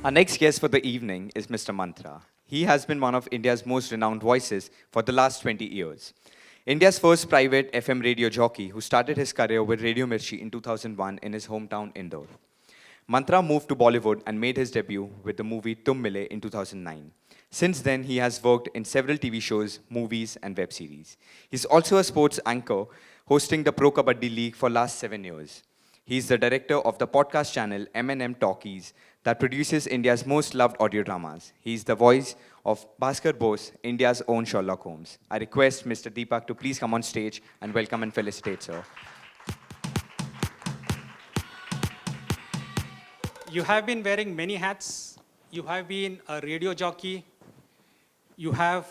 Our next guest for the evening is Mr. Mantra. He has been one of India's most renowned voices for the last 20 years. India's first private FM radio jockey who started his career with Radio Mirchi in 2001 in his hometown Indore. Mantra moved to Bollywood and made his debut with the movie Tum Mile in 2009. Since then, he has worked in several TV shows, movies, and web series. He's also a sports anchor, hosting the Pro Kabaddi League for last 7 years. He's the director of the podcast channel M&M Talkies that produces India's most loved audio dramas. He's the voice of Bhaskar Bose, India's own Sherlock Holmes. I request Mr. Deepak to please come on stage and welcome and felicitate, sir. You have been wearing many hats. You have been a radio jockey. You have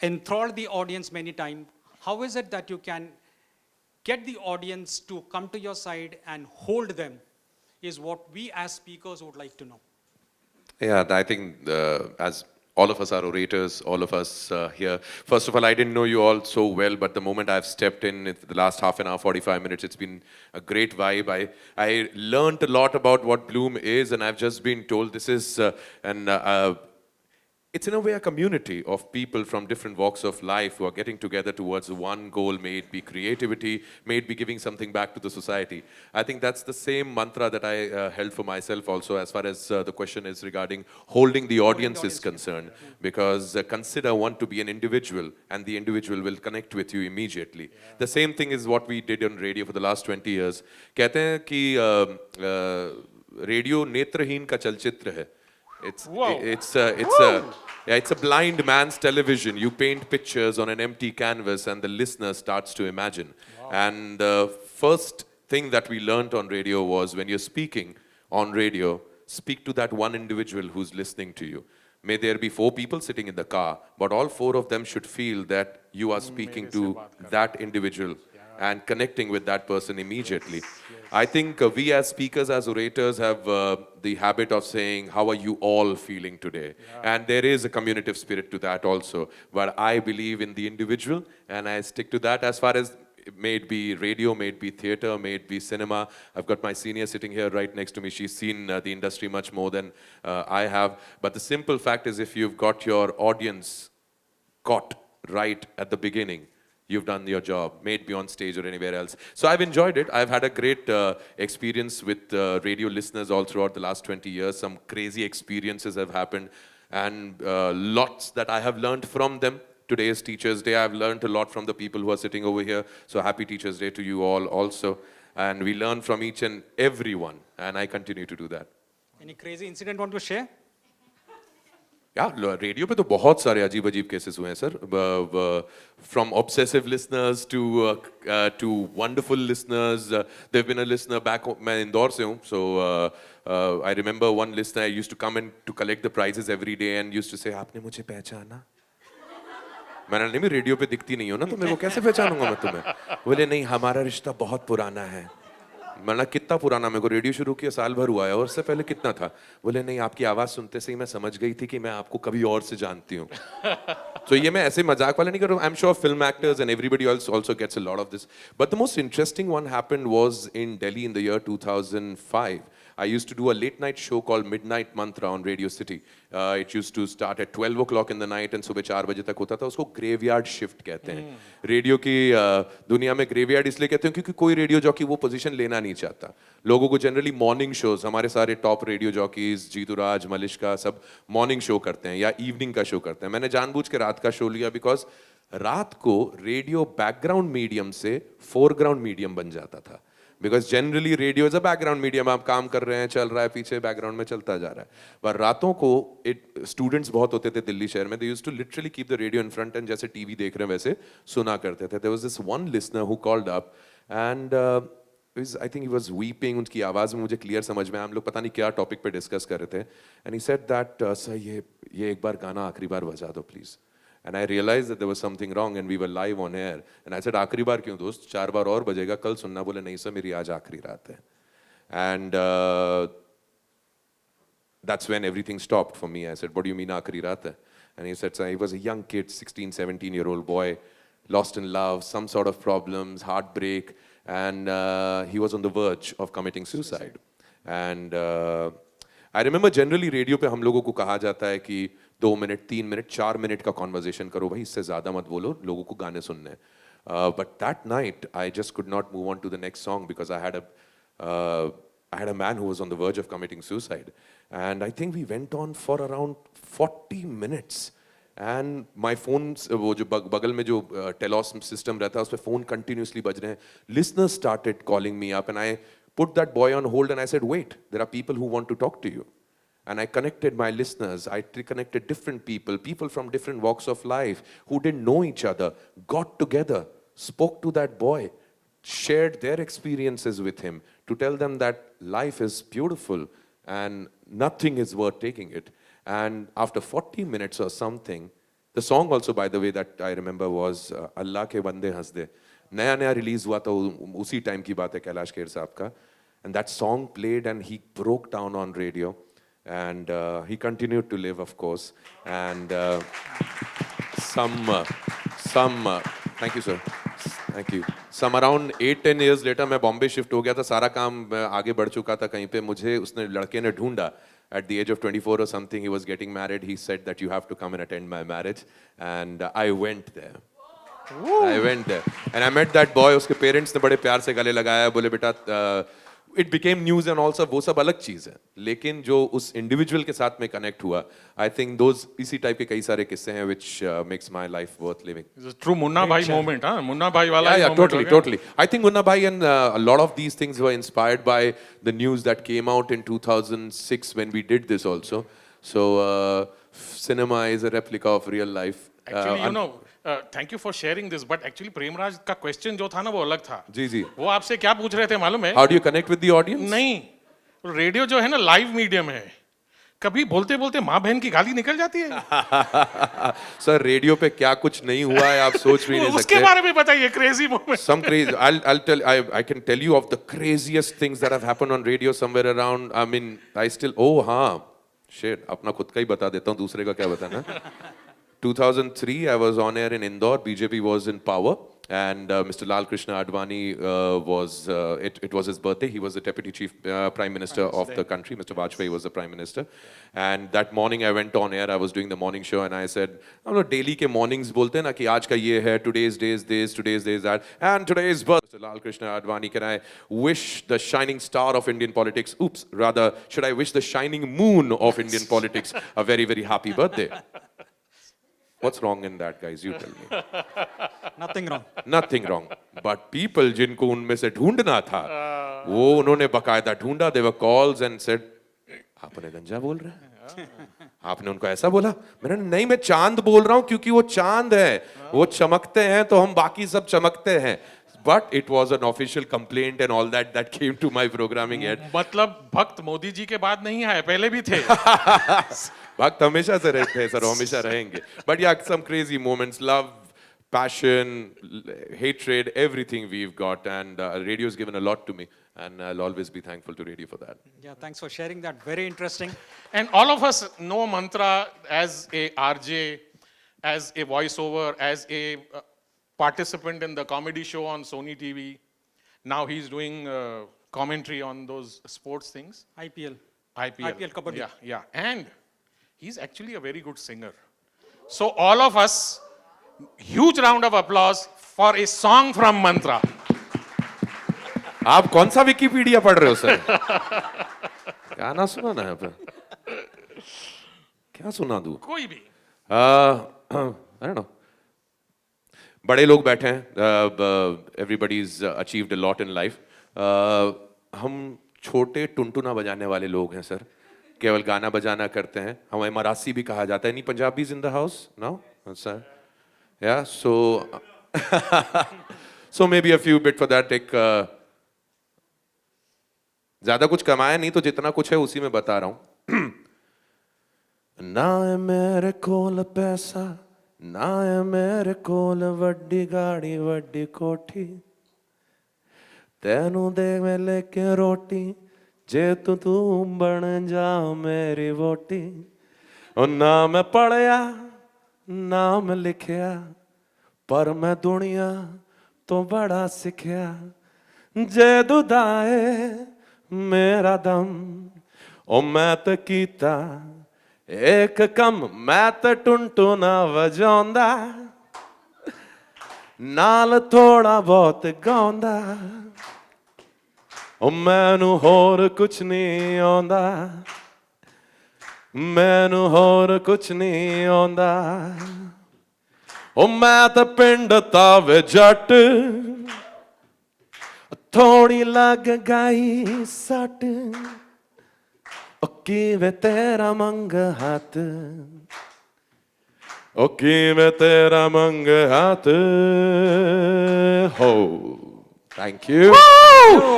enthralled the audience many times. How is it that you can get the audience to come to your side and hold them is what we as speakers would like to know. Yeah, I think as all of us are orators, all of us here. First of all, I didn't know you all so well, but the moment I've stepped in, the last half an hour, 45 minutes, it's been a great vibe. I learned a lot about what Bloom is, and I've just been told this is it's in a way a community of people from different walks of life who are getting together towards one goal, may it be creativity, may it be giving something back to the society. I think that's the same mantra that I held for myself also as far as the question is regarding holding the audience is concerned. Because consider one to be an individual and the individual will connect with you immediately. The same thing is what we did on radio for the last 20 years. कहते हैं कि radio नेत्रहीन का चलचित्र है. It's a blind man's television. You paint pictures on an empty canvas and the listener starts to imagine. Wow. And the first thing that we learned on radio was when you're speaking on radio, speak to that one individual who's listening to you. May there be 4 people sitting in the car, but all 4 of them should feel that you are speaking to that individual and connecting with that person immediately. I think we as speakers, as orators, have the habit of saying, how are you all feeling today? And there is a communicative spirit to that also. But I believe in the individual, and I stick to that as far as may it be radio, may it be theater, may it be cinema. I've got my senior sitting here right next to me. She's seen the industry much more than I have. But the simple fact is, if you've got your audience caught right at the beginning, you've done your job, may it be on stage or anywhere else. So I've enjoyed it. I've had a great experience with radio listeners all throughout the last 20 years. Some crazy experiences have happened and lots that I have learned from them. Today is Teachers' Day. I've learned a lot from the people who are sitting over here. So happy Teachers' Day to you all also. And we learn from each and every one. And I continue to do that. Any crazy incident want to share? Radio पे तो बहुत सारे अजीब अजीब cases हुए हैं sir from obsessive listeners to wonderful listeners they've been a listener back मैं इंदौर से हूँ so I remember one listener I used to come in to collect the prizes every day and used to say आपने मुझे पहचाना मैंने नहीं मैं radio पे दिखती नहीं हूँ ना तो मेरे को कैसे पहचानूंगा मैं तुम्हें बोले नहीं हमारा रिश्ता बहुत पुराना है मैंने कितना पुराना मेरे को रेडियो शुरू किया साल भर हुआ है और उससे पहले कितना था बोले नहीं आपकी आवाज सुनते से ही मैं समझ गई थी कि मैं आपको कभी और से जानती हूँ तो ये मैं ऐसे मजाक वाला नहीं कर रहा हूँ I am sure film actors and everybody else also gets a lot of this but the most interesting one happened was in Delhi in the year 2005 I used to do a late night show called Midnight Mantra on Radio City. It used to start at 12 o'clock in the night and सुबह 4 बजे तक होता था उसको graveyard shift कहते हैं radio की दुनिया में graveyard इसलिए कहते हैं क्योंकि कोई रेडियो जॉकी वो पोजीशन लेना नहीं चाहता लोगों को जनरली मॉर्निंग शोज हमारे सारे टॉप रेडियो जॉकीज जीतूराज मलिश्का सब मॉर्निंग शो करते हैं या इवनिंग का शो करते हैं मैंने जानबूझ के रात का शो लिया बिकॉज रात को रेडियो बैकग्राउंड मीडियम से फोरग्राउंड मीडियम बन जाता था because generally radio is a background medium आप काम कर रहे हैं चल रहा है पीछे बैकग्राउंड में चलता जा रहा है पर रातों को स्टूडेंट्स बहुत होते थे दिल्ली शहर में they used to literally keep the radio in front and जैसे टीवी देख रहे हैं वैसे सुना करते थे there was this one listener who called up and I think he was weeping उनकी आवाज में मुझे क्लियर समझ में हम लोग पता नहीं क्या टॉपिक पे डिस्कस कर रहे थे and he said that sir ये एक बार गाना आखिरी बार बजा दो please And I realized that there was something wrong and we were live on air. And I said, आखिरी बार क्यों दोस्त 4 बार और बजेगा कल सुनना बोले नहीं सर मेरी आज आखिरी रात है And that's when everything stopped for me. I said, what do you mean आखिरी रात है And he said, sir, he was a young kid, 16, 17-year-old boy, lost in love, some sort of problems, heartbreak, and he was on the verge of committing suicide. And I remember generally radio पे हम लोगों को कहा जाता है कि 2 minute 3 minute 4 minute का conversation करो भाई, इससे ज्यादा मत बोलो, लोगों को गाने सुनने हैं. But that night I just could not move on to the next song because I had a man who was on the verge of committing suicide, and I think we went on for around 40 minutes. And my phones, वो जो बगल में जो टेलॉस system रहता है उस पे phone continuously बज रहे हैं. Listeners started calling me up and I put that boy on hold and I said, wait, there are people who want to talk to you. And I connected my listeners, I connected different people from different walks of life who didn't know each other, got together, spoke to that boy, shared their experiences with him to tell them that life is beautiful and nothing is worth taking it. And after 40 minutes or something, the song also, by the way, that I remember was Allah ke bande has de. नया नया release हुआ था, उसी time की बात है, कैलाश खेर साहब का. And that song played and he broke down on radio. And he continued to live, of course. And thank you, sir. Thank you. Some around 8-10 years later, मैं बॉम्बे शिफ्ट हो गया था, सारा काम आगे बढ़ चुका था कहीं पे. मुझे उसने लड़के ने ढूंढा. At the age of 24 or something, he was getting married. He said that you have to come and attend my marriage. And I went there. I went there. And I met that boy. उसके parents ने बड़े प्यार से गले लगाया, बोले बेटा it became news and also वो सब अलग चीज़ है. लेकिन जो उस individual के साथ में connect हुआ, I think those इसी type के कई सारे किस्से हैं which makes my life worth living. It's a true Munna Bhai moment, huh? Munna Bhai wala Yeah, moment totally, हो गया. totally. I think Munna Bhai and a lot of these things were inspired by the news that came out in 2006 when we did this also. So cinema is a replica of real life. Actually, thank you for sharing this, but actually Premraj का question जो था ना वो अलग था. जी जी. वो आपसे क्या पूछ रहे थे मालूम है? How do you connect with the audience? नहीं, रेडियो जो है ना लाइव मीडियम है. कभी बोलते बोलते माँ बहन की गाली निकल जाती है. सर रेडियो पे क्या कुछ नहीं हुआ है, आप सोच भी नहीं सकते. उसके बारे में बताइए, crazy moment. Some crazy. I can tell you of the craziest things that have happened on radio somewhere around. I mean, हाँ, shit. अपना खुद का ही बता देता हूँ, दूसरे का क्या बताना. 2003, I was on air in Indore. BJP was in power, and Mr. Lal Krishna Advani it was his birthday. He was the deputy chief prime minister of the country. Mr. Vajpayee was the prime minister. And that morning, I went on air. I was doing the morning show, and I said, "हम लोग daily के mornings बोलते हैं ना कि आज का ये है, today's day is this, today's day is that, and today's birthday." Mr. Lal Krishna Advani, can I wish the shining star of Indian politics? Oops, rather, should I wish the shining moon of Indian politics a very, very happy birthday? What's wrong in that, guys? You tell me. Nothing wrong. Nothing wrong. But people जिनको उनमें से ढूंढना था, वो उन्होंने बकायदा ढूंढा. They were calls and said, आपने गंजा बोल रहे हैं? आपने उनको ऐसा बोला? मैंने नहीं, मैं चांद बोल रहा हूँ क्योंकि वो चांद है, वो चमकते हैं तो हम बाकी सब चमकते हैं. But it was an official complaint and all that came to my programming head. मतलब भक्त मोदी जी के बाद नहीं आए, पहले भी थे. भक्त हमेशा से रहते हैं सर, हमेशा रहेंगे. But yeah, some crazy moments, love, passion, hatred, everything we've got, and radio has given a lot to me, and I'll always be thankful to radio for that. Yeah, thanks for sharing that. Very interesting. And all of us know Mantra as a RJ, as a voiceover, as a participant in the comedy show on Sony TV. Now he's doing commentary on those sports things. IPL. IPL Kabaddi. Yeah, yeah. And he's actually a very good singer. So all of us, huge round of applause for a song from Mantra. आप कौन सा Wikipedia पढ़ रहे हो sir? गाना सुना ना आप? क्या सुना दूँ? कोई भी. I don't know. बड़े लोग बैठे हैं. Everybody's achieved a lot in life. हम छोटे टुनटुना बजाने वाले लोग हैं सर. केवल गाना बजाना करते हैं. हमें मरासी भी कहा जाता है. Any Punjabis in the house? No? Sir? Yeah, so so maybe a few bit for that. एक ज्यादा कुछ कमाया नहीं तो जितना कुछ है उसी में बता रहा हूँ. ना है मेरे कोल पैसा, ना है मेरे कोल वड्डी गाड़ी वड्डी कोठी, तेनू दे मैं लेके रोटी, जे तू बन जा मेरी वोटी. और ना मैं पढ़या ना मैं लिखया, पर मैं दुनिया तो बड़ा सिखया. जे दुदाए मेरा दम, ओ मैं तो कीता एक कम मैं तो टुनटुना वजाउंदा नाल थोड़ा बहुत गाउंदा ओ मैनू होर कुछ नहीं आउंदा मैनू होर कुछ नहीं आउंदा ओ मैं तो पिंड तावे जट थोड़ी लग गई सट ओ किवे तेरा मंग हाथ ओ किवे तेरा मंग हाथ हो thank you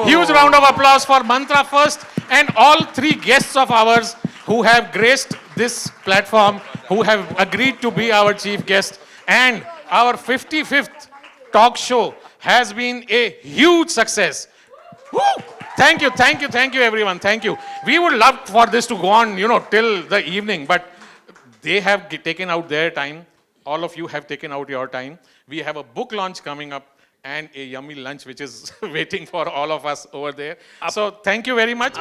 Huge round of applause for Mantra first and all three guests of ours who have graced this platform, who have agreed to be our chief guest. And our 55th talk show has been a huge success. Woo! Thank you, thank you, thank you, everyone. Thank you. We would love for this to go on, till the evening, but they have taken out their time. All of you have taken out your time. We have a book launch coming up and a yummy lunch which is waiting for all of us over there. So thank you very much.